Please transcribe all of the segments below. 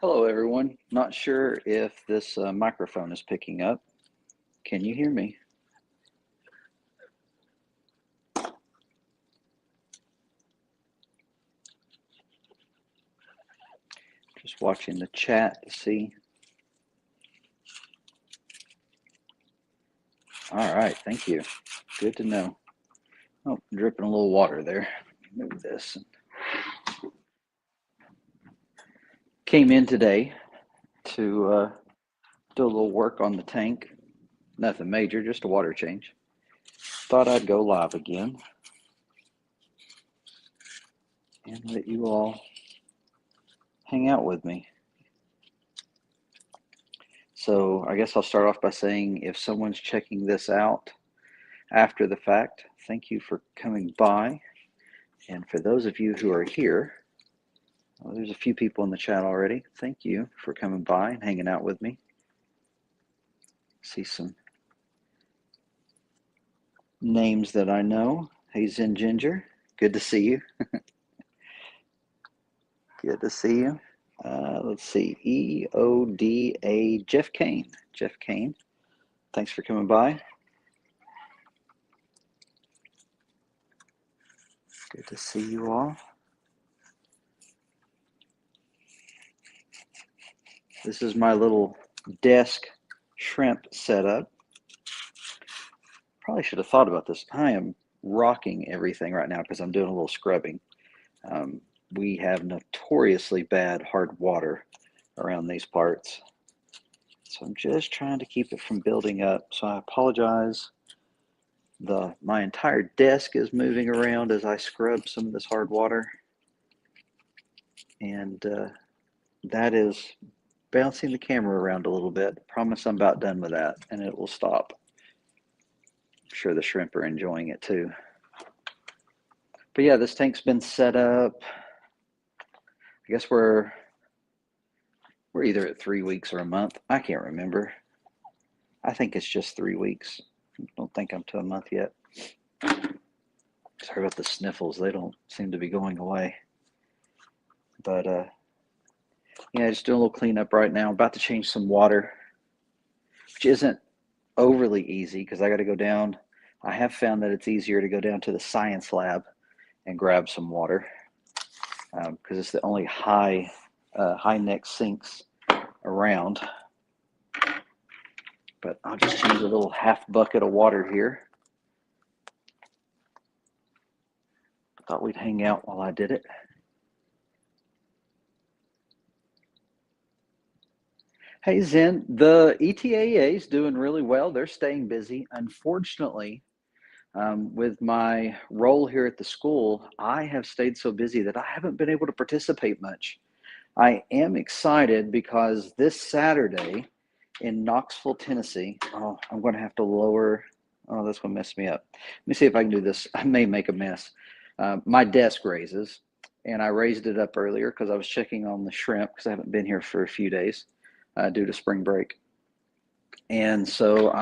Hello, everyone. Not sure if this microphone is picking up. Can you hear me? Just watching the chat to see. All right, thank you. Good to know. Oh, dripping a little water there. Move this. Came in today to do a little work on the tank. Nothing major, just a water change. Thought I'd go live again and let you all hang out with me. So I guess I'll start off by saying if someone's checking this out after the fact, thank you for coming by. And for those of you who are here, well, there's a few people in the chat already. Thank you for coming by and hanging out with me. See some names that I know. Hey, Zen Ginger, good to see you. Good to see you. Let's see, EODA, Jeff Kane. Jeff Kane, thanks for coming by. Good to see you all. This is my little desk shrimp setup. Probably should have thought about this. I am rocking everything right now because I'm doing a little scrubbing. We have notoriously bad hard water around these parts. So I'm just trying to keep it from building up. So I apologize. My entire desk is moving around as I scrub some of this hard water. And that is bouncing the camera around a little bit. Promise I'm about done with that and it will stop. I'm sure the shrimp are enjoying it too. But yeah, this tank's been set up. I guess we're either at 3 weeks or a month. I can't remember. I think it's just 3 weeks. I don't think I'm to a month yet. Sorry about the sniffles. They don't seem to be going away. But yeah, just doing a little cleanup right now. About to change some water, which isn't overly easy because I got to go down. I have found that it's easier to go down to the science lab and grab some water because it's the only high neck sinks around. But I'll just change a little half bucket of water here. Thought we'd hang out while I did it. Hey Zen, the ETAA is doing really well. They're staying busy. Unfortunately, with my role here at the school, I have stayed so busy that I haven't been able to participate much. I am excited because this Saturday in Knoxville, Tennessee, oh, I'm going to have to lower, oh, that's going to mess me up. Let me see if I can do this. I may make a mess. My desk raises, and I raised it up earlier because I was checking on the shrimp because I haven't been here for a few days due to spring break. And so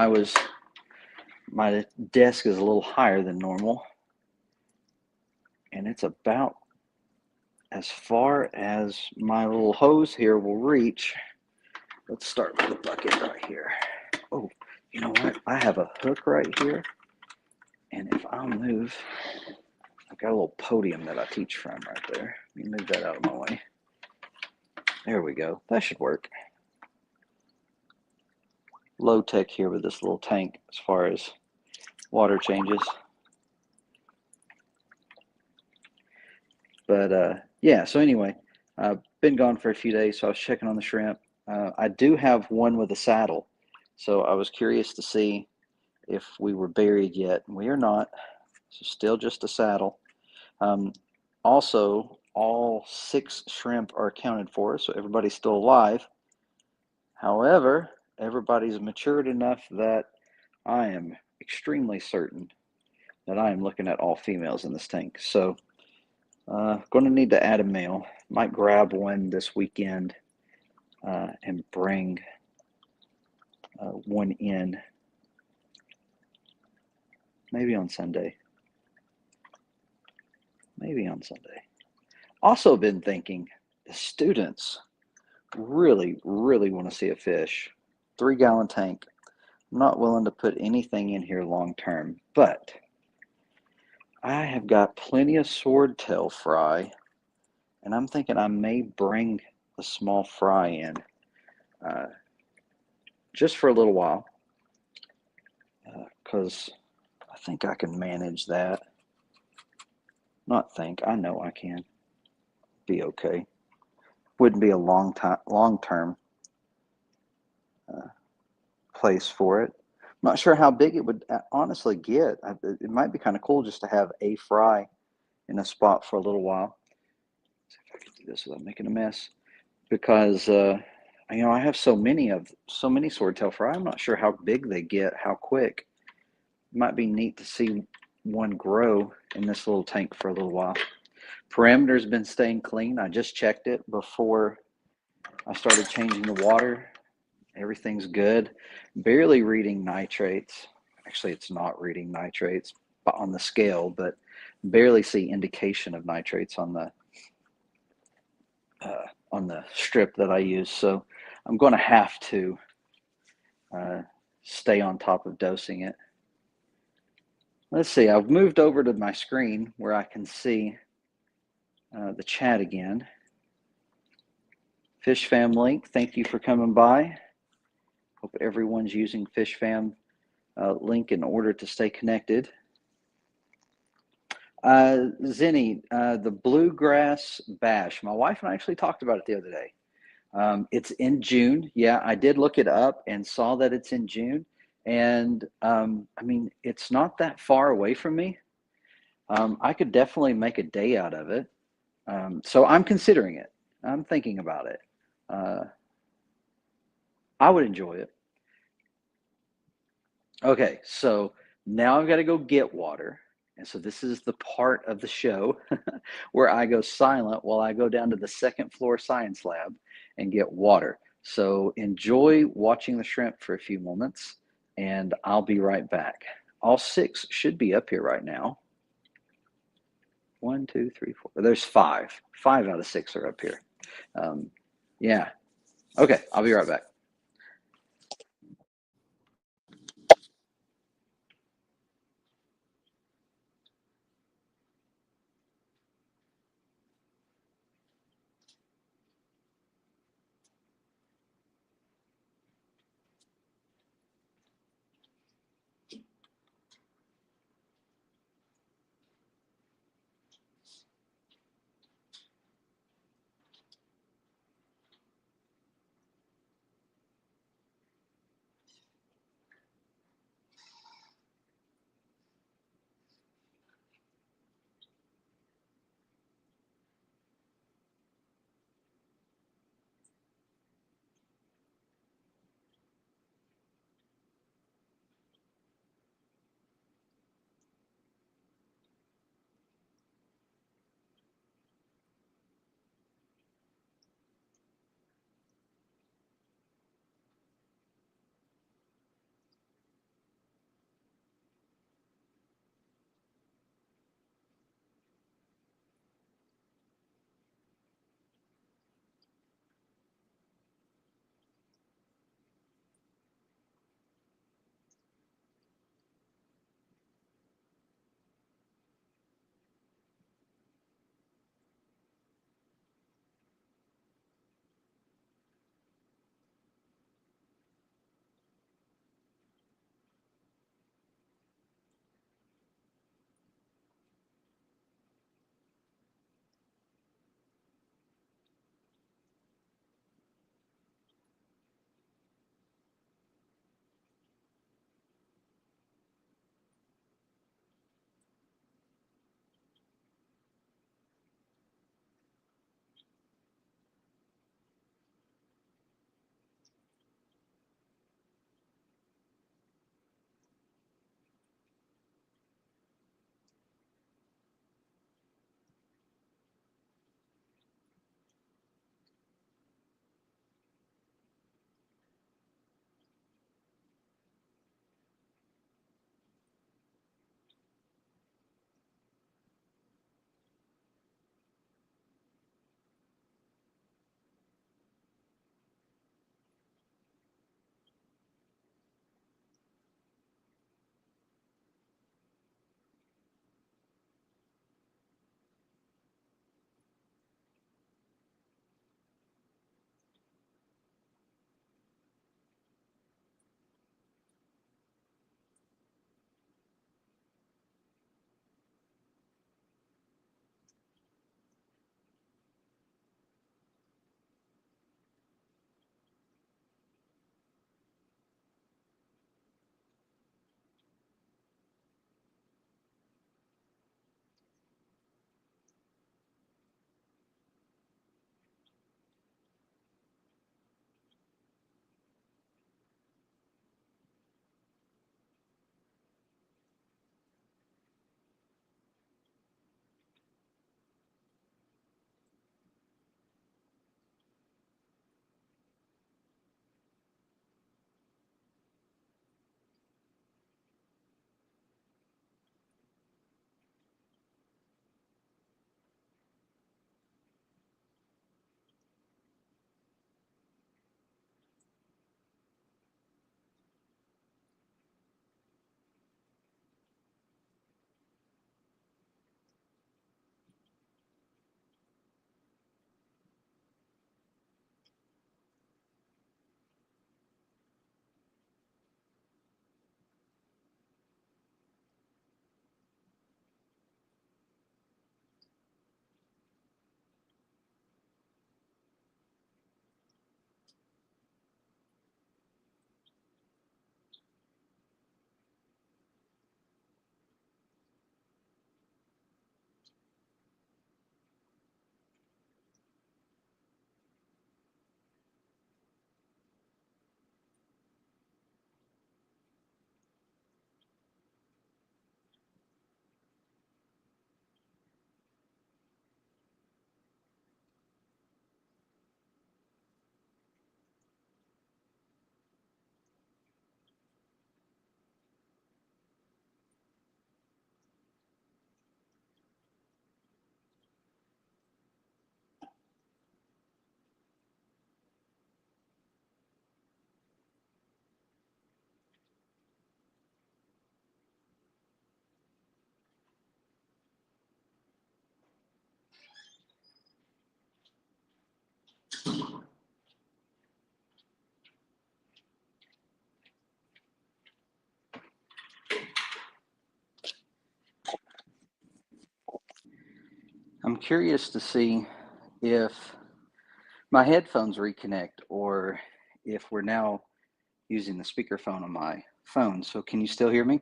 my desk is a little higher than normal, and it's about as far as my little hose here will reach. Let's start with the bucket right here. Oh, you know what? I have a hook right here, and if I'll move, I've got a little podium that I teach from right there. Let me move that out of my way. There we go. That should work. Low tech here with this little tank as far as water changes. But yeah, so anyway, I've been gone for a few days, so I was checking on the shrimp. I do have one with a saddle, so I was curious to see if we were buried yet. We are not, so still just a saddle. Also, all 6 shrimp are accounted for, so everybody's still alive. However, everybody's matured enough that I am extremely certain that I am looking at all females in this tank. So going to need to add a male. Might grab one this weekend and bring one in maybe on Sunday. Also been thinking the students really, really want to see a fish. 3-gallon tank. I'm not willing to put anything in here long term, but I have got plenty of swordtail fry, and I'm thinking I may bring a small fry in uh, just for a little while because I think I can manage that. Not think, I know I can. Be okay. Wouldn't be a long term uh, place for it. I'm not sure how big it would honestly get. It might be kind of cool just to have a fry in a spot for a little while. Let's see if I can do this without making a mess. Because I have so many swordtail fry. I'm not sure how big they get, how quick. It might be neat to see one grow in this little tank for a little while. Perimeter's been staying clean. I just checked it before I started changing the water. Everything's good. Barely reading nitrates. Actually, it's not reading nitrates on the scale, but barely see indication of nitrates on the strip that I use. So I'm going to have to uh, stay on top of dosing it. Let's see. I've moved over to my screen where I can see the chat again. FishFam link. Thank you for coming by. Hope everyone's using FishFam link in order to stay connected. Zinni, the bluegrass bash. My wife and I actually talked about it the other day. It's in June. Yeah, I did look it up and saw that it's in June. And I mean, it's not that far away from me. I could definitely make a day out of it. So I'm considering it. I'm thinking about it. Uh, I would enjoy it. Okay, so now I've got to go get water. And so this is the part of the show where I go silent while I go down to the second floor science lab and get water. So enjoy watching the shrimp for a few moments, and I'll be right back. All six should be up here right now. 1, 2, 3, 4. There's five. 5 out of 6 are up here. Yeah. Okay, I'll be right back. I'm curious to see if my headphones reconnect or if we're now using the speakerphone on my phone. So can you still hear me?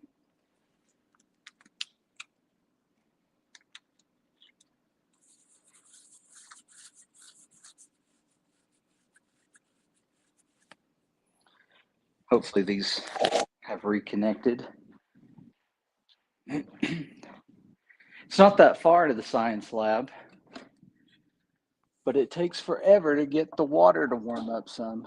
Hopefully these have reconnected. It's not that far to the science lab, but it takes forever to get the water to warm up some.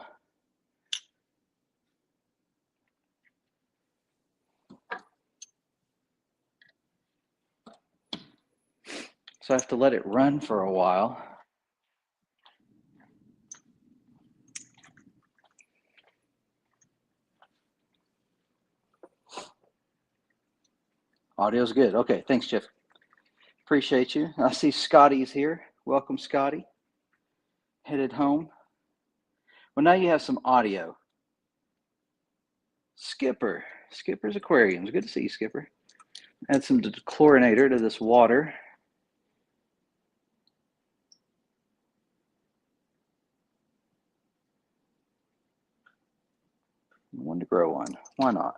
So I have to let it run for a while. Audio's good. Okay, thanks, Jeff. Appreciate you. I see Scotty's here. Welcome, Scotty. Headed home. Well, now you have some audio. Skipper's Aquariums. Good to see you, Skipper. Add some chlorinator to this water. One to grow on. Why not?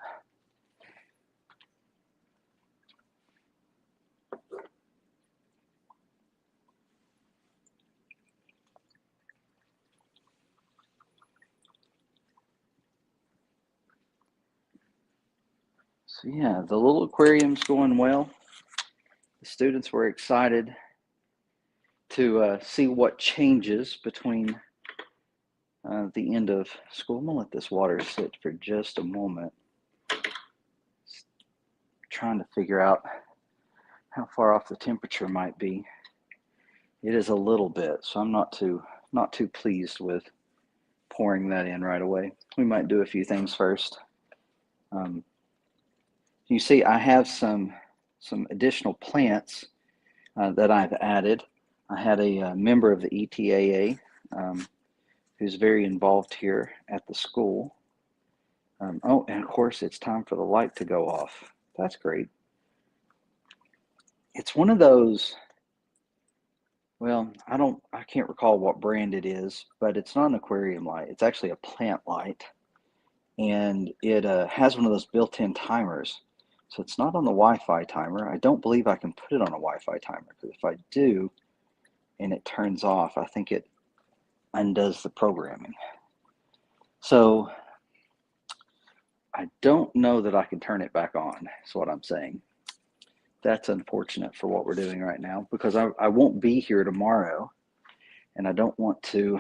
So yeah, the little aquarium's going well. The students were excited to see what changes between the end of school. I'm gonna let this water sit for just a moment. Trying to figure out how far off the temperature might be. It is a little bit, so I'm not too pleased with pouring that in right away. We might do a few things first. You see, I have some additional plants that I've added. I had a member of the ETAA who's very involved here at the school. Oh, and of course, it's time for the light to go off. That's great. It's one of those, well, I can't recall what brand it is, but it's not an aquarium light. It's actually a plant light, and it has one of those built-in timers. So it's not on the Wi-Fi timer. I don't believe I can put it on a Wi-Fi timer, because if I do and it turns off, I think it undoes the programming. So I don't know that I can turn it back on, is what I'm saying. That's unfortunate for what we're doing right now, because I won't be here tomorrow, and I don't want to.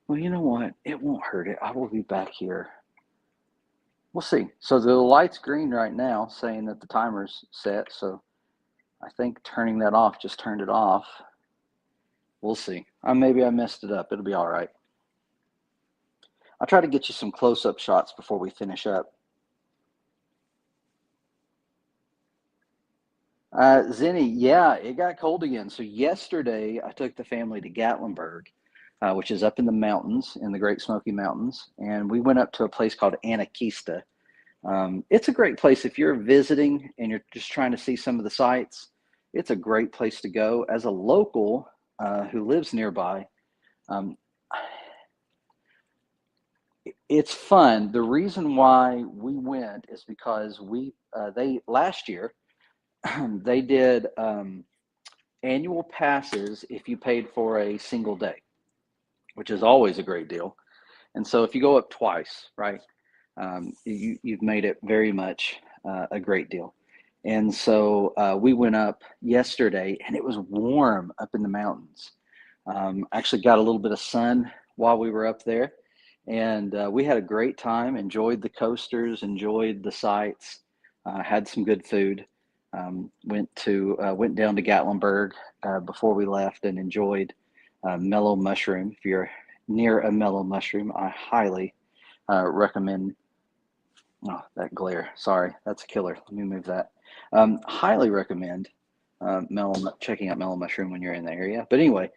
Well, you know what? It won't hurt it. I will be back here. We'll see. So the light's green right now, saying that the timer's set. So I think turning that off just turned it off. We'll see. Maybe I messed it up. It'll be all right. I'll try to get you some close-up shots before we finish up. Zenny, yeah, it got cold again. So yesterday I took the family to Gatlinburg, which is up in the mountains, in the Great Smoky Mountains, and we went up to a place called Anakeesta. It's a great place if you're visiting and you're just trying to see some of the sights. It's a great place to go. As a local who lives nearby, it's fun. The reason why we went is because they last year they did annual passes if you paid for a single day, which is always a great deal. And so if you go up twice, right, you've made it very much a great deal. And so we went up yesterday, and it was warm up in the mountains. Actually got a little bit of sun while we were up there, and we had a great time. Enjoyed the coasters, enjoyed the sights, had some good food. Went down to Gatlinburg before we left and enjoyed Mellow Mushroom. If you're near a Mellow Mushroom, I highly recommend. Oh, that glare! Sorry, that's a killer. Let me move that. Highly recommend checking out Mellow Mushroom when you're in the area. But anyway,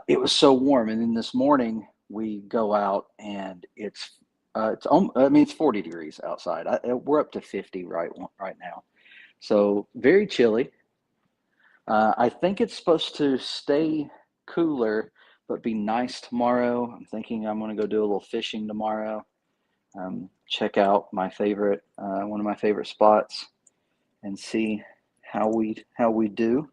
it was so warm, and then this morning we go out and it's 40 degrees outside. We're up to 50 right now. So very chilly. I think it's supposed to stay cooler, but be nice tomorrow. I'm thinking I'm going to go do a little fishing tomorrow. Check out my favorite, one of my favorite spots, and see how we do.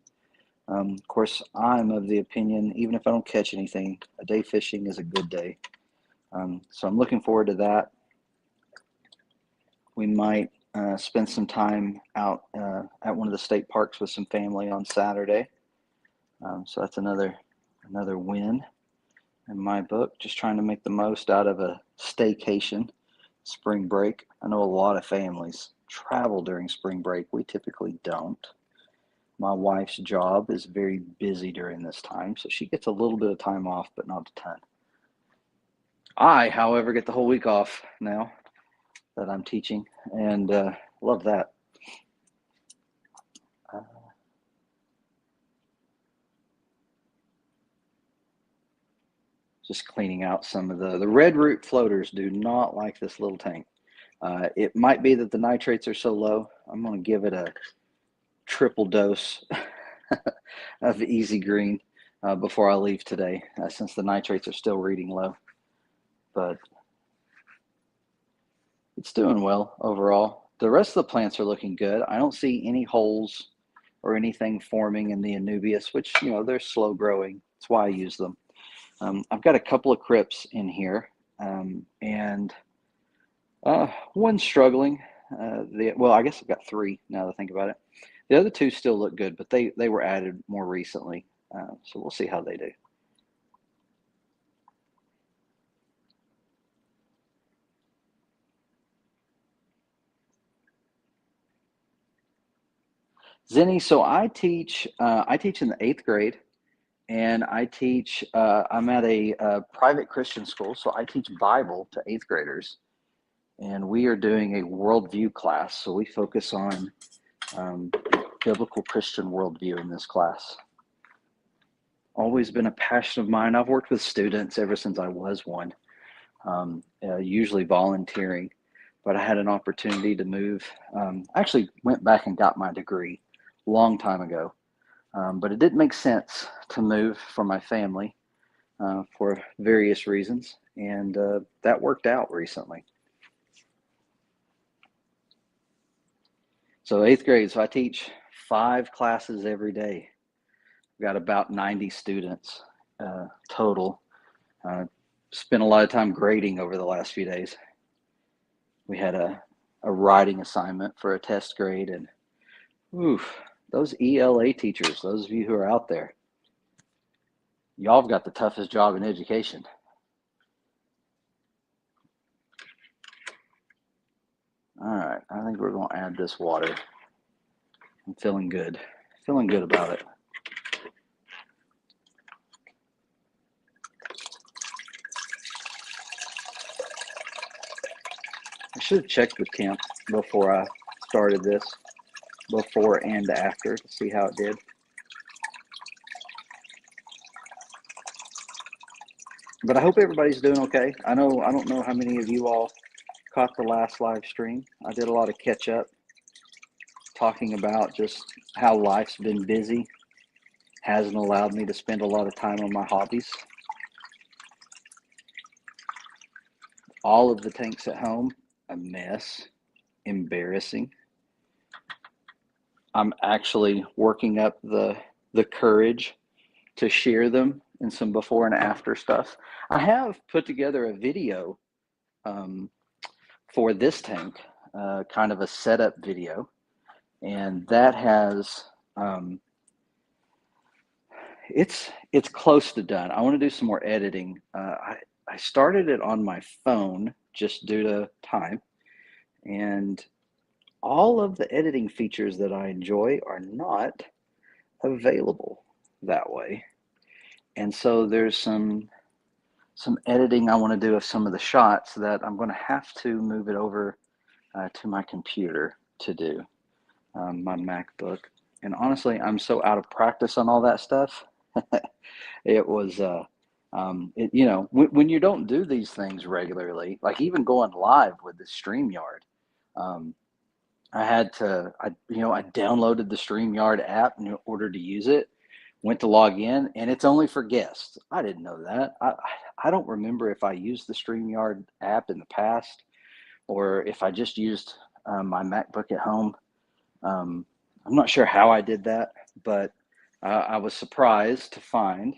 Of course, I'm of the opinion, even if I don't catch anything, a day fishing is a good day. So I'm looking forward to that. We might spend some time out at one of the state parks with some family on Saturday. So that's another win in my book. Just trying to make the most out of a staycation, spring break. I know a lot of families travel during spring break. We typically don't. My wife's job is very busy during this time, so she gets a little bit of time off, but not a ton. I, however, get the whole week off now that I'm teaching, and love that. Uh, just cleaning out some of the red root floaters do not like this little tank. It might be that the nitrates are so low. I'm going to give it a triple dose of Easy Green before I leave today, since the nitrates are still reading low. But it's doing well overall. The rest of the plants are looking good. I don't see any holes or anything forming in the Anubias, which, they're slow growing. That's why I use them. I've got a couple of crypts in here, and one's struggling. Well, I guess I've got three now that I think about it. The other two still look good, but they were added more recently, so we'll see how they do. Zenny, so I teach in the 8th grade, and I'm at a private Christian school, so I teach Bible to 8th graders, and we are doing a worldview class. So we focus on um, biblical Christian worldview in this class. Always been a passion of mine. I've worked with students ever since I was one, usually volunteering, but I had an opportunity to move. I actually went back and got my degree a long time ago, but it didn't make sense to move for my family for various reasons, and that worked out recently. So 8th grade, so I teach 5 classes every day. I've got about 90 students total. Spent a lot of time grading over the last few days. We had a writing assignment for a test grade, and oof, those ELA teachers, those of you who are out there, y'all have got the toughest job in education. All right, I think we're going to add this water. I'm feeling good about it. I should have checked with Kemp before I started this, before and after, to see how it did. But I hope everybody's doing okay. I don't know how many of you all caught the last live stream. I did a lot of catch up, talking about just how life's been busy, hasn't allowed me to spend a lot of time on my hobbies. All of the tanks at home, a mess, embarrassing. I'm actually working up the courage to share them in some before and after stuff. I have put together a video for this tank, kind of a setup video, and that has it's close to done. I want to do some more editing. I started it on my phone just due to time, and all of the editing features that I enjoy are not available that way. And so there's some editing I want to do of some of the shots that I'm going to have to move it over to my computer to do, my MacBook. And honestly, I'm so out of practice on all that stuff. It was, when you don't do these things regularly, like even going live with the StreamYard, I had to, I downloaded the StreamYard app in order to use it, went to log in, and it's only for guests. I didn't know that. I don't remember if I used the StreamYard app in the past or if I just used my MacBook at home. Um, I'm not sure how I did that, but I was surprised to find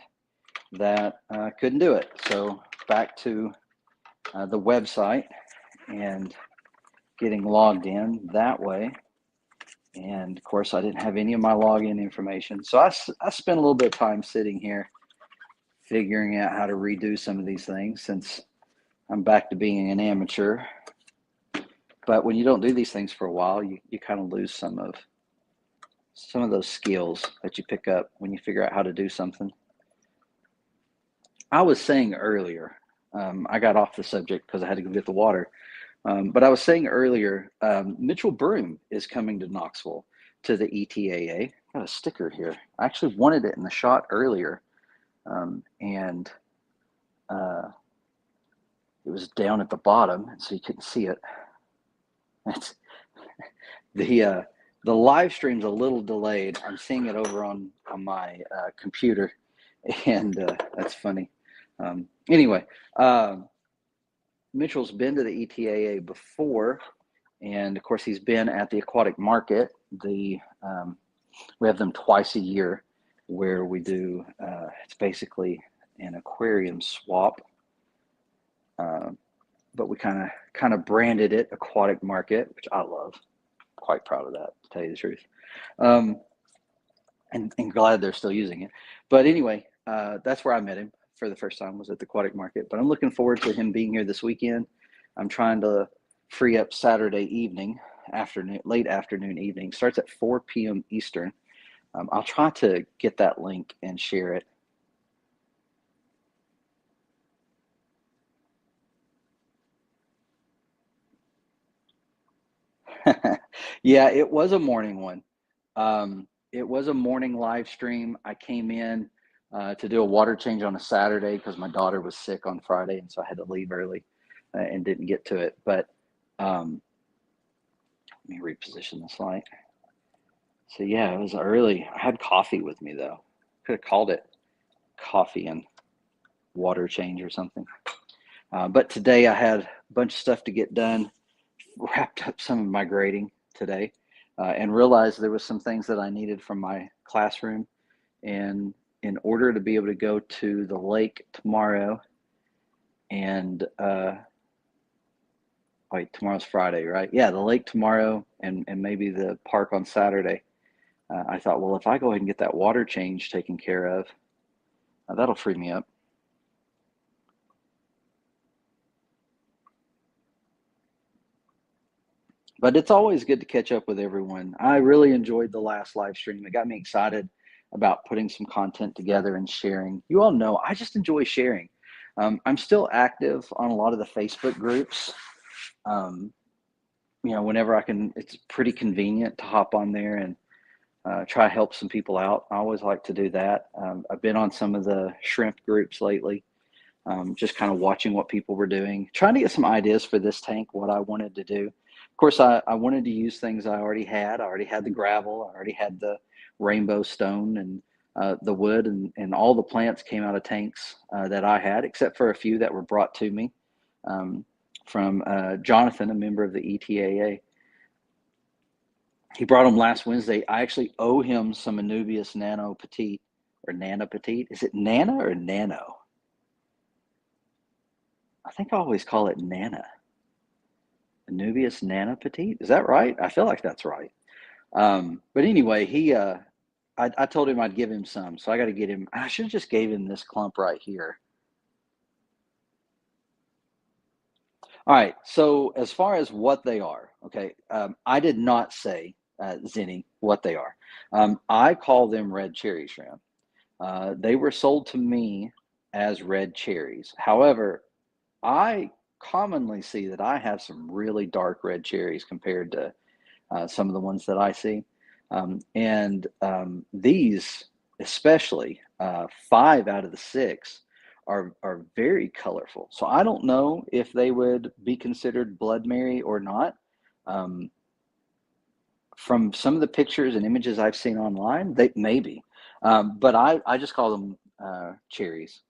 that I couldn't do it. So back to the website and getting logged in that way. And of course, I didn't have any of my login information. So I spent a little bit of time sitting here figuring out how to redo some of these things since I'm back to being an amateur. But when you don't do these things for a while, you kind of lose some of those skills that you pick up when you figure out how to do something. I was saying earlier, I got off the subject because I had to go get the water. But I was saying earlier, Mitchell Broom is coming to Knoxville to the ETAA. Got a sticker here. I actually wanted it in the shot earlier, and it was down at the bottom, so you couldn't see it. It's the the live stream's a little delayed. I'm seeing it over on my computer, and that's funny. Anyway, Mitchell's been to the ETAA before, and of course he's been at the aquatic market. We have them twice a year, where we do. It's basically an aquarium swap, but we kind of branded it Aquatic Market, which I love. Quite proud of that, to tell you the truth, and glad they're still using it. But anyway, that's where I met him for the first time, was at the Aquatic Market. But I'm looking forward to him being here this weekend. I'm trying to free up Saturday evening, late afternoon, evening. Starts at 4 p.m. Eastern. I'll try to get that link and share it. Yeah, it was a morning one. It was a morning live stream. I came in to do a water change on a Saturday because my daughter was sick on Friday, and so I had to leave early and didn't get to it. But um, let me reposition this light. So yeah, it was early. I had coffee with me though. Could have called it coffee and water change or something. But today I had a bunch of stuff to get done. Wrapped up some of my grading today, and realized there was some things that I needed from my classroom. And in order to be able to go to the lake tomorrow, and wait, tomorrow's Friday, right? Yeah, the lake tomorrow, and maybe the park on Saturday. I thought, well, if I go ahead and get that water change taken care of, that'll free me up. But it's always good to catch up with everyone. I really enjoyed the last live stream. It got me excited about putting some content together and sharing. You all know I just enjoy sharing. I'm still active on a lot of the Facebook groups. Um, whenever I can, it's pretty convenient to hop on there and try to help some people out. I always like to do that. I've been on some of the shrimp groups lately, just kind of watching what people were doing, trying to get some ideas for this tank, what I wanted to do. Of course, I wanted to use things I already had. I already had the gravel, I already had the rainbow stone and the wood, and all the plants came out of tanks that I had, except for a few that were brought to me um, from Jonathan, a member of the ETAA. He brought them last Wednesday. I actually owe him some Anubias Nano Petite, or Nana Petite. Is it Nana or Nano? I think I always call it Nana. Anubias Nana Petite. Is that right? I feel like that's right. But anyway, I told him I'd give him some, so I got to get him. I should have just gave him this clump right here. All right. So as far as what they are, okay, I did not say, Zinni, what they are. I call them red cherry shrimp. They were sold to me as red cherries. However, I commonly see that I have some really dark red cherries compared to some of the ones that I see. And these, especially 5 out of the 6, are very colorful. So I don't know if they would be considered Blood Mary or not. Um, From some of the pictures and images I've seen online, they maybe, but I just call them cherries.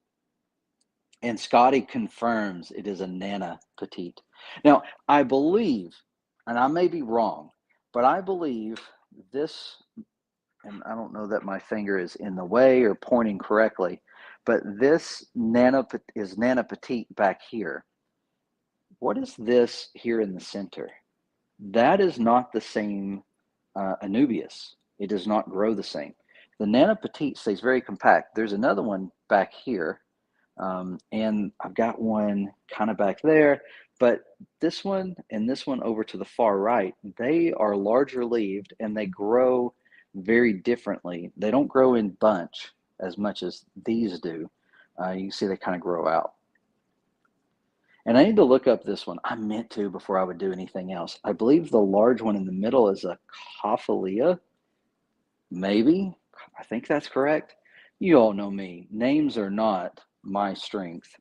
And Scotty confirms it is a Nana Petite. Now, I believe, and I may be wrong, but I believe this, and I don't know that my finger is in the way or pointing correctly, but this is Nana Petite back here. What is this here in the center? That is not the same Anubias. It does not grow the same. The Nana Petite stays very compact. There's another one back here, and I've got one kind of back there, but this one and this one over to the far right, they are larger leaved and they grow very differently. They don't grow in bunch as much as these do. You can see they kind of grow out. And I need to look up this one. I meant to before I would do anything else. I believe the large one in the middle is a Cophelia. Maybe. I think that's correct. You all know me. Names are not my strength.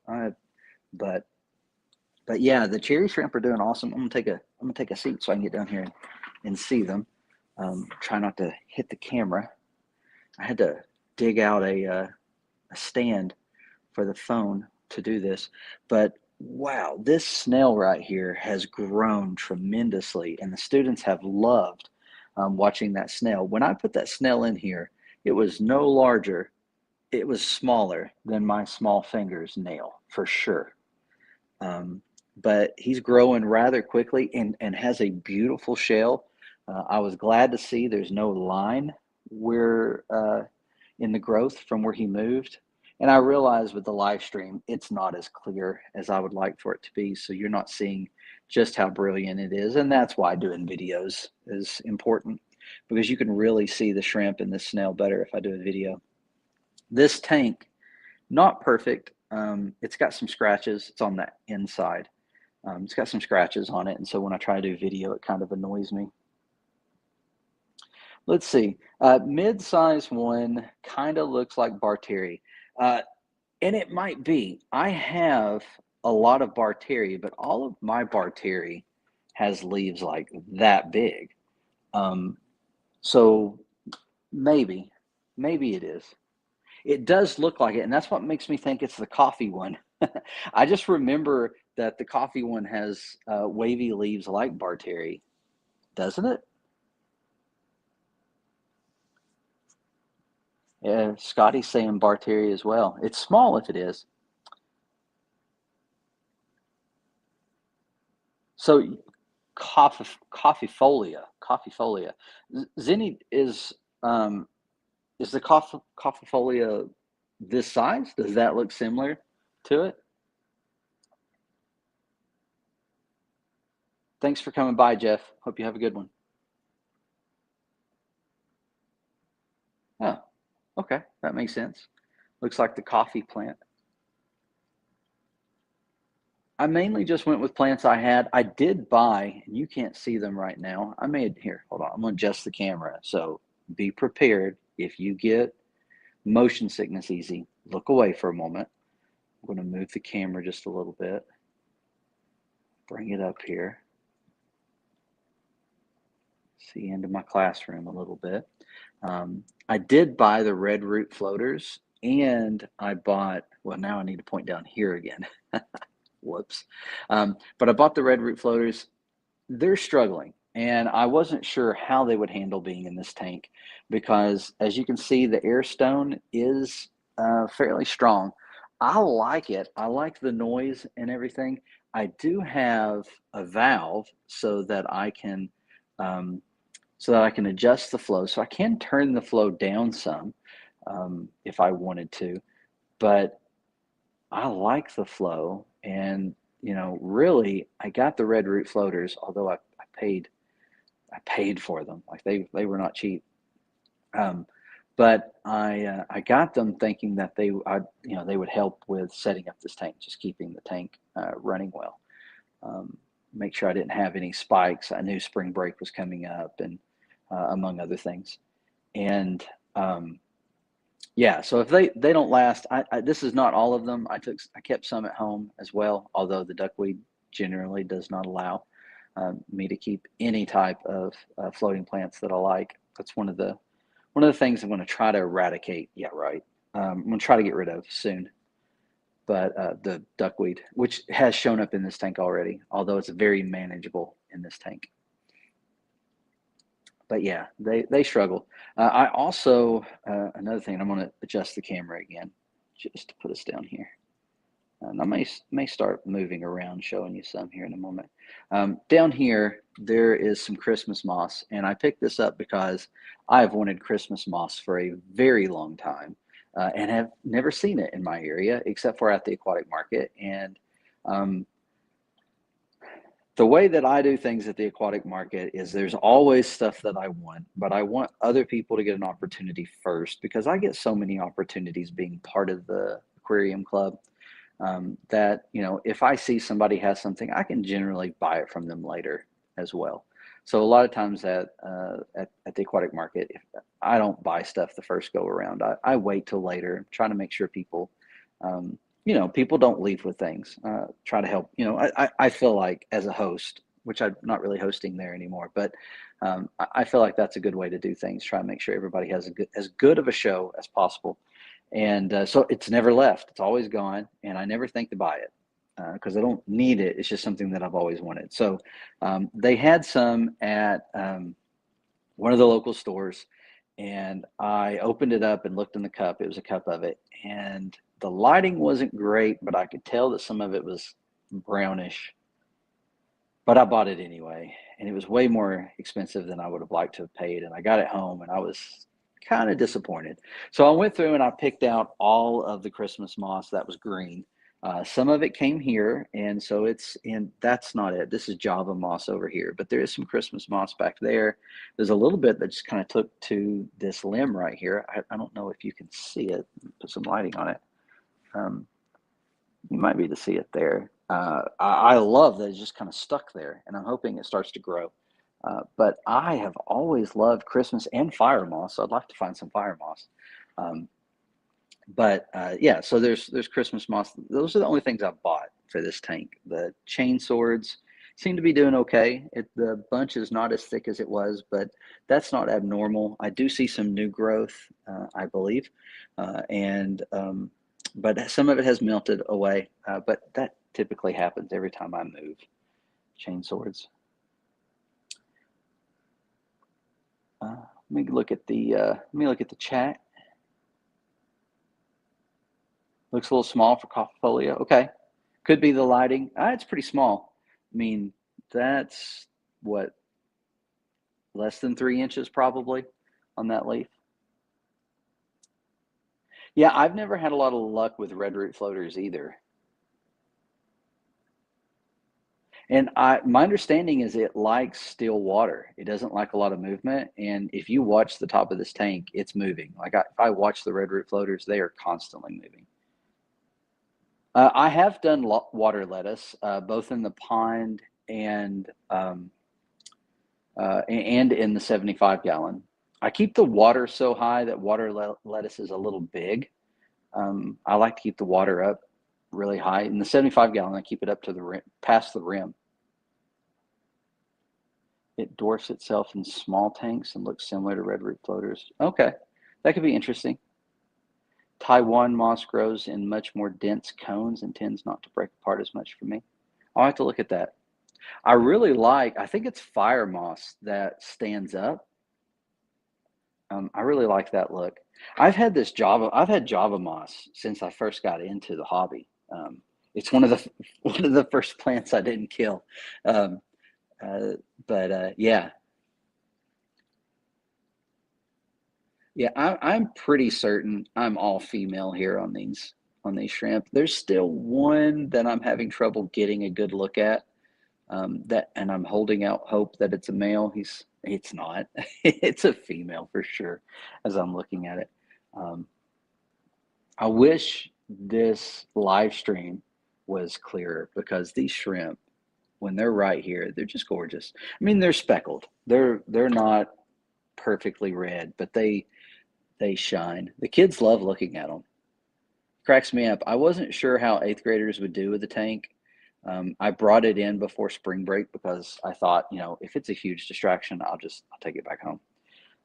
But yeah, the cherry shrimp are doing awesome. I'm gonna take a seat so I can get down here and see them. Try not to hit the camera. I had to dig out a stand for the phone to do this, but wow, this snail right here has grown tremendously, and the students have loved watching that snail. When I put that snail in here, it was no larger, it was smaller than my small finger's nail for sure. But he's growing rather quickly and has a beautiful shell. I was glad to see there's no line where in the growth from where he moved. And I realize with the live stream, it's not as clear as I would like for it to be. So you're not seeing just how brilliant it is. And that's why doing videos is important, because you can really see the shrimp and the snail better if I do a video. This tank, not perfect. It's got some scratches. It's on the inside. It's got some scratches on it. And so when I try to do video, it kind of annoys me. Let's see. Mid-size one kind of looks like Barteri. And it might be. I have a lot of Barteri, but all of my Barteri has leaves like that big. So maybe it is. It does look like it, and that's what makes me think it's the coffee one. I just remember that the coffee one has wavy leaves like Barteri, doesn't it? Yeah, Scotty's saying Barteri as well. It's small if it is. So coffeefolia. Zinni is the coffeefolia this size? Does that look similar to it? Thanks for coming by, Jeff. Hope you have a good one. Oh, okay, that makes sense. Looks like the coffee plant. I mainly just went with plants I had. I did buy, and you can't see them right now. I made here. Hold on. I'm gonna adjust the camera. So be prepared. If you get motion sickness easy, look away for a moment. I'm gonna move the camera just a little bit. Bring it up here. See into my classroom a little bit. I did buy the red root floaters, and I bought, well, now I need to point down here again. Whoops. But I bought the red root floaters. They're struggling, and I wasn't sure how they would handle being in this tank because, as you can see, the air stone is fairly strong. I like it. I like the noise and everything. I do have a valve um, so that I can adjust the flow. So I can turn the flow down some if I wanted to, but I like the flow. And, really, I got the red root floaters, although I paid for them. Like they were not cheap. Um, but I got them thinking that they would help with setting up this tank, just keeping the tank running well. Make sure I didn't have any spikes. I knew spring break was coming up, and among other things. And yeah, so if they don't last, this is not all of them. I kept some at home as well, although the duckweed generally does not allow me to keep any type of floating plants that I like. That's one of the things I'm going to try to eradicate. Yeah, right. I'm going to try to get rid of soon. But the duckweed, which has shown up in this tank already, although it's very manageable in this tank. But yeah, they struggle. I also another thing. I'm going to adjust the camera again, just to put us down here. And I may start moving around, showing you some here in a moment. Down here, there is some Christmas moss, and I picked this up because I have wanted Christmas moss for a very long time, and have never seen it in my area except for at the aquatic market. And um, the way that I do things at the aquatic market is there's always stuff that I want, but I want other people to get an opportunity first because I get so many opportunities being part of the aquarium club, that if I see somebody has something, I can generally buy it from them later as well. So a lot of times at the aquatic market, if I don't buy stuff the first go around, I wait till later, trying to make sure people, people don't leave with things. Try to help. I feel like as a host, which I'm not really hosting there anymore, but I feel like that's a good way to do things. Try to make sure everybody has as good of a show as possible. And so it's never left. It's always gone, and I never think to buy it because I don't need it. It's just something that I've always wanted. So they had some at one of the local stores, and I opened it up and looked in the cup. It was a cup of it, and the lighting wasn't great, but I could tell that some of it was brownish. But I bought it anyway, and it was way more expensive than I would have liked to have paid. And I got it home, and I was kind of disappointed. So I went through and I picked out all of the Christmas moss that was green. Some of it came here, and so that's not it. This is Java moss over here, but there is some Christmas moss back there. There's a little bit that just kind of took to this limb right here. I don't know if you can see it. Put some lighting on it. You might be able to see it there. I love that it's just kind of stuck there, and I'm hoping it starts to grow. But I have always loved Christmas and fire moss, so I'd like to find some fire moss. Um, yeah, so there's Christmas moss. Those are the only things I've bought for this tank. The chain swords seem to be doing okay. The bunch is not as thick as it was, but that's not abnormal. I do see some new growth, I believe, and but some of it has melted away. But that typically happens every time I move chain swords. Let me look at the chat. Looks a little small for Coffofolio. Okay, could be the lighting. It's pretty small. I mean, that's what, less than 3 inches probably on that leaf. Yeah, I've never had a lot of luck with red root floaters either. And my understanding is it likes still water. It doesn't like a lot of movement. And if you watch the top of this tank, it's moving. Like if I watch the red root floaters, they are constantly moving. I have done water lettuce, both in the pond and in the 75-gallon. I keep the water so high that water lettuce is a little big. I like to keep the water up really high. In the 75-gallon, I keep it up to the rim, past the rim. It dwarfs itself in small tanks and looks similar to red root floaters. Okay, that could be interesting. Taiwan moss grows in much more dense cones and tends not to break apart as much for me. I'll have to look at that. I think it's fire moss that stands up. I really like that look. I've had Java moss since I first got into the hobby. It's one of the one of the first plants I didn't kill. Um, yeah, yeah, I'm pretty certain I'm all female here on these shrimp. There's still one that I'm having trouble getting a good look at. And I'm holding out hope that it's a male. It's not. It's a female for sure. As I'm looking at it, um, I wish this live stream was clearer because these shrimp, when they're right here, they're just gorgeous. I mean, they're speckled. They're not perfectly red, but they shine. The kids love looking at them. Cracks me up. I wasn't sure how eighth graders would do with the tank. I brought it in before spring break because I thought, if it's a huge distraction, I'll take it back home.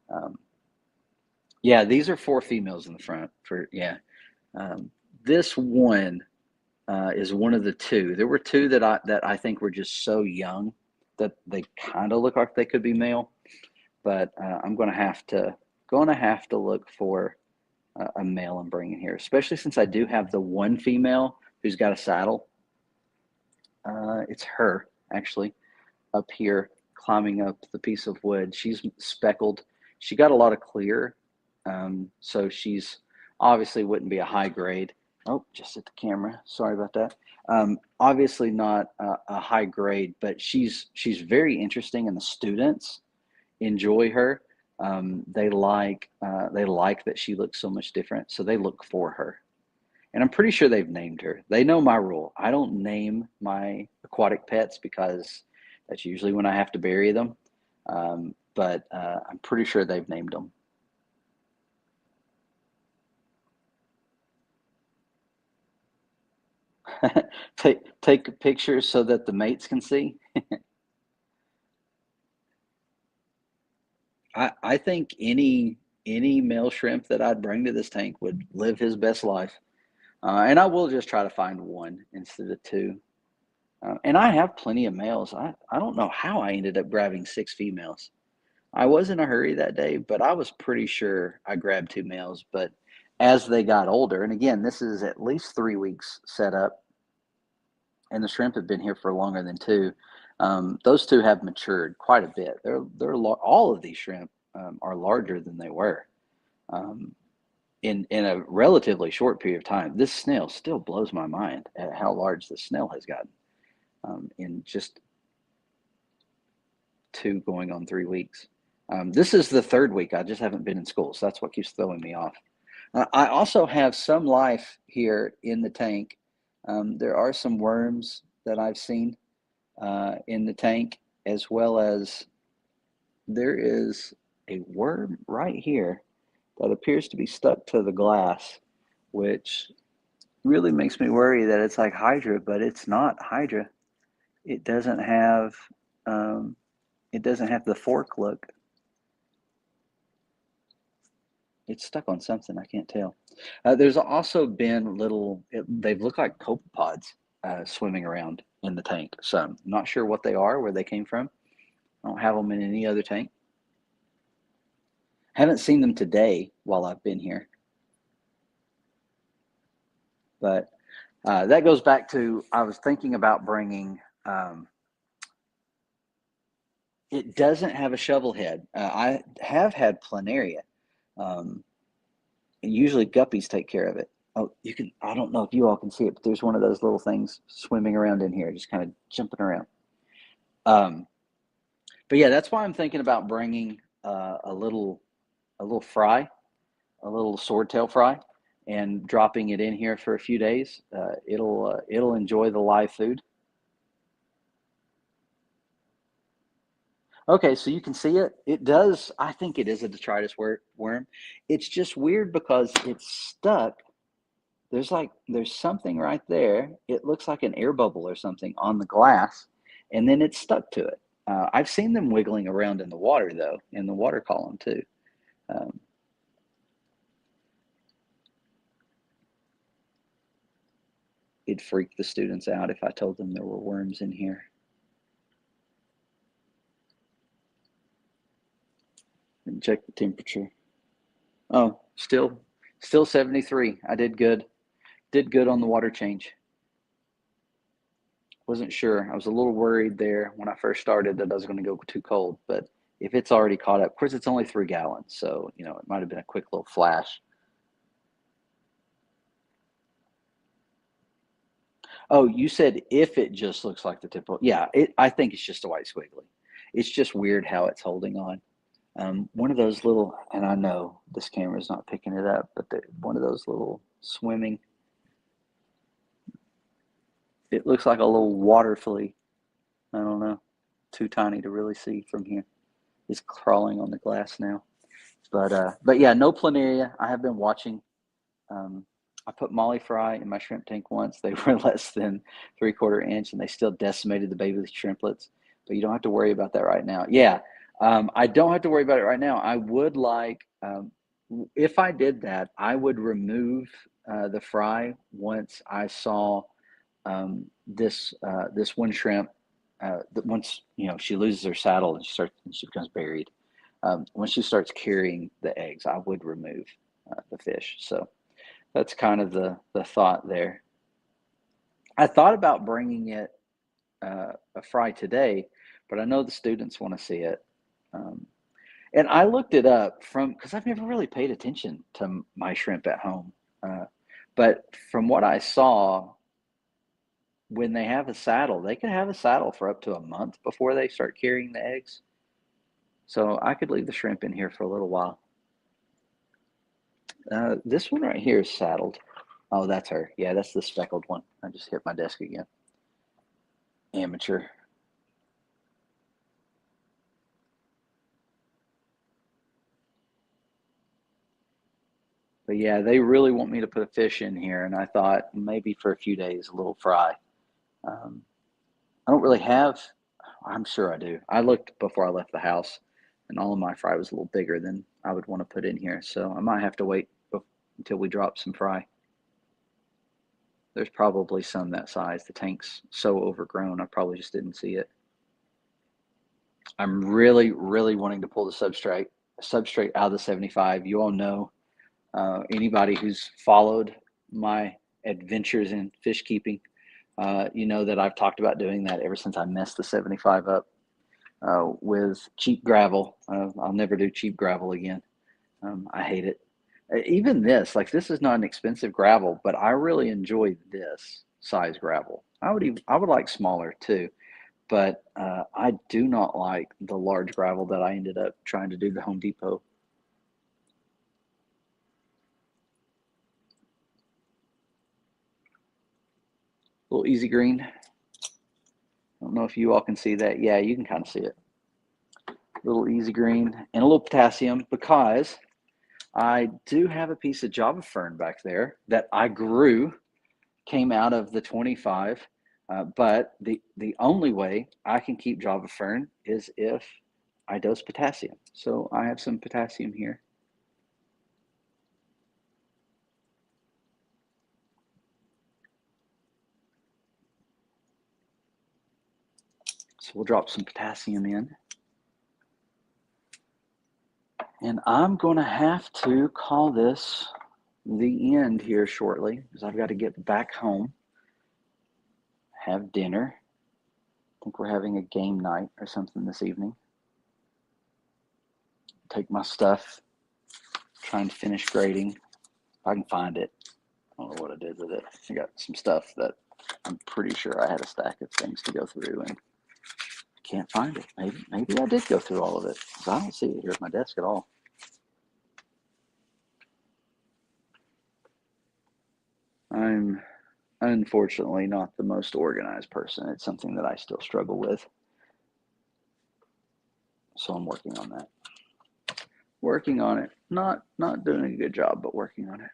Um, yeah, these are four females in the front for, yeah. Um, this one is one of the two. There were two that I think were just so young that they kind of look like they could be male, but I'm going to have to look for a male and bring in here, especially since I do have the one female who's got a saddle. It's her actually up here climbing up the piece of wood. She's speckled. She got a lot of clear, so she's obviously wouldn't be a high grade. Oh, just hit the camera. Sorry about that. Obviously not a high grade, but she's very interesting, and the students enjoy her. They like that she looks so much different, so they look for her. And I'm pretty sure they've named her. They know my rule. I don't name my aquatic pets because that's usually when I have to bury them. But I'm pretty sure they've named them. Take pictures so that the mates can see. I think any male shrimp that I'd bring to this tank would live his best life. And I will just try to find one instead of two. And I have plenty of males. I don't know how I ended up grabbing six females. I was in a hurry that day, but I was pretty sure I grabbed two males. But as they got older, and again, this is at least 3 weeks set up, and the shrimp have been here for longer than two. Those two have matured quite a bit. All of these shrimp are larger than they were um, in a relatively short period of time. This snail still blows my mind at how large the snail has gotten in just 2 going on 3 weeks. This is the third week. I just haven't been in school, so that's what keeps throwing me off. I also have some life here in the tank. There are some worms that I've seen in the tank, as well as there is a worm right here that appears to be stuck to the glass, which really makes me worry that it's like Hydra, but it's not Hydra. It doesn't have um, it doesn't have the fork look. It's stuck on something. I can't tell. There's also been they look like copepods swimming around in the tank. So I'm not sure what they are, where they came from. I don't have them in any other tank. Haven't seen them today while I've been here. But that goes back to I was thinking about bringing. It doesn't have a shovel head. I have had planaria. Um, and usually guppies take care of it. Oh, you can, I don't know if you all can see it, but there's one of those little things swimming around in here, just kind of jumping around. Um, but yeah, that's why I'm thinking about bringing a little fry, a little swordtail fry, and dropping it in here for a few days. It'll enjoy the live food. Okay, so you can see it. It does. I think it is a detritus worm. It's just weird because it's stuck. There's something right there. It looks like an air bubble or something on the glass, and then it's stuck to it. I've seen them wiggling around in the water though, in the water column too. Um, it'd freak the students out if I told them there were worms in here. And check the temperature. Oh, still 73. I did good. Did good on the water change. Wasn't sure. I was a little worried there when I first started that I was going to go too cold, but if it's already caught up, of course it's only 3 gallons, so it might have been a quick little flash. Oh, you said if it just looks like the tip of, yeah, I think it's just a white squiggly. It's just weird how it's holding on. One of those little, and I know this camera's not picking it up, but one of those little swimming, it looks like a little water flea. I don't know, too tiny to really see from here. It's crawling on the glass now. But yeah, no planaria. I have been watching. Um, I put molly fry in my shrimp tank once. They were less than 3/4 inch, and they still decimated the baby shrimplets. But you don't have to worry about that right now. Yeah, I don't have to worry about it right now. I would like, if I did that, I would remove the fry once I saw this one shrimp. Once she loses her saddle and she becomes buried. Once she starts carrying the eggs, I would remove the fish. So that's kind of the thought there. I thought about bringing it a fry today, but I know the students want to see it. Um, and I looked it up because I've never really paid attention to my shrimp at home. Uh, but from what I saw, when they have a saddle, they can have a saddle for up to a month before they start carrying the eggs. So I could leave the shrimp in here for a little while. This one right here is saddled. Oh, that's her. Yeah, that's the speckled one. I just hit my desk again. Amateur. But yeah, they really want me to put a fish in here, and I thought maybe for a few days, a little fry. Um, I don't really have, I'm sure I do. I looked before I left the house, and all of my fry was a little bigger than I would want to put in here. So I might have to wait until we drop some fry. There's probably some that size. The tank's so overgrown, I probably just didn't see it. I'm really, really wanting to pull the substrate out of the 75. You all know, anybody who's followed my adventures in fish keeping, you know that I've talked about doing that ever since I messed the 75 up with cheap gravel. I'll never do cheap gravel again. I hate it. Even this is not an expensive gravel, but I really enjoy this size gravel. I would like smaller too, but I do not like the large gravel that I ended up trying to do the Home Depot. Little easy green. I don't know if you all can see that. Yeah, you can kind of see it. Little easy green and a little potassium because I do have a piece of Java fern back there that I grew, came out of the 25. But the only way I can keep Java fern is if I dose potassium. So I have some potassium here. So we'll drop some potassium in. And I'm going to have to call this the end here shortly because I've got to get back home, have dinner. I think we're having a game night or something this evening. Take my stuff, try and finish grading. If I can find it. I don't know what I did with it. I got some stuff that I'm pretty sure I had a stack of things to go through and can't find it. Maybe I did go through all of it because I don't see it here at my desk at all. I'm unfortunately not the most organized person. It's something that I still struggle with. So I'm working on that. Working on it. Not doing a good job, but working on it.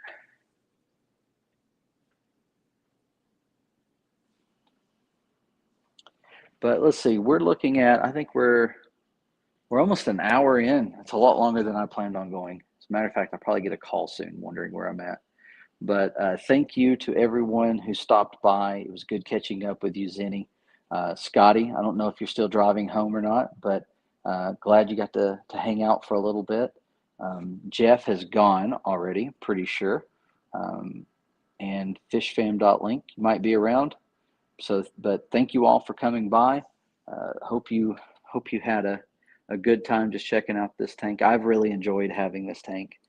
But let's see. We're looking at, I think we're almost an hour in. It's a lot longer than I planned on going. As a matter of fact, I'll probably get a call soon wondering where I'm at. But thank you to everyone who stopped by. It was good catching up with you, Zenny. Scotty, I don't know if you're still driving home or not, but glad you got to hang out for a little bit. Jeff has gone already, pretty sure. Um, and fishfam.link, you might be around. So, but thank you all for coming by. Hope you had a good time just checking out this tank. I've really enjoyed having this tank.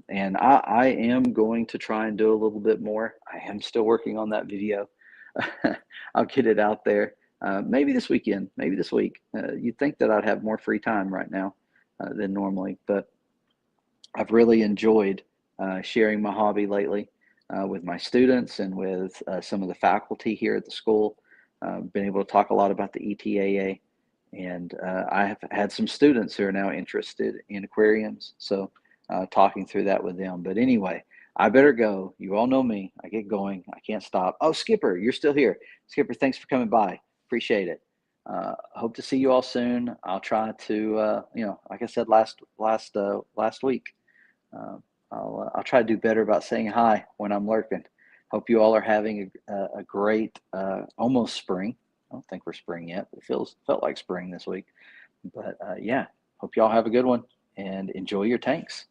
And I am going to try and do a little bit more. I am still working on that video. I'll get it out there. Maybe this weekend, maybe this week. You'd think that I'd have more free time right now than normally, but I've really enjoyed sharing my hobby lately with my students and with some of the faculty here at the school. Been able to talk a lot about the ETAA, and I have had some students who are now interested in aquariums. So talking through that with them. But anyway, I better go. You all know me. I get going. I can't stop. Oh, Skipper, you're still here. Skipper, thanks for coming by. Appreciate it. Hope to see you all soon. I'll try to, like I said last week, uh, I'll try to do better about saying hi when I'm lurking. Hope you all are having a great almost spring. I don't think we're spring yet, but it felt like spring this week. But yeah, hope y'all have a good one and enjoy your tanks.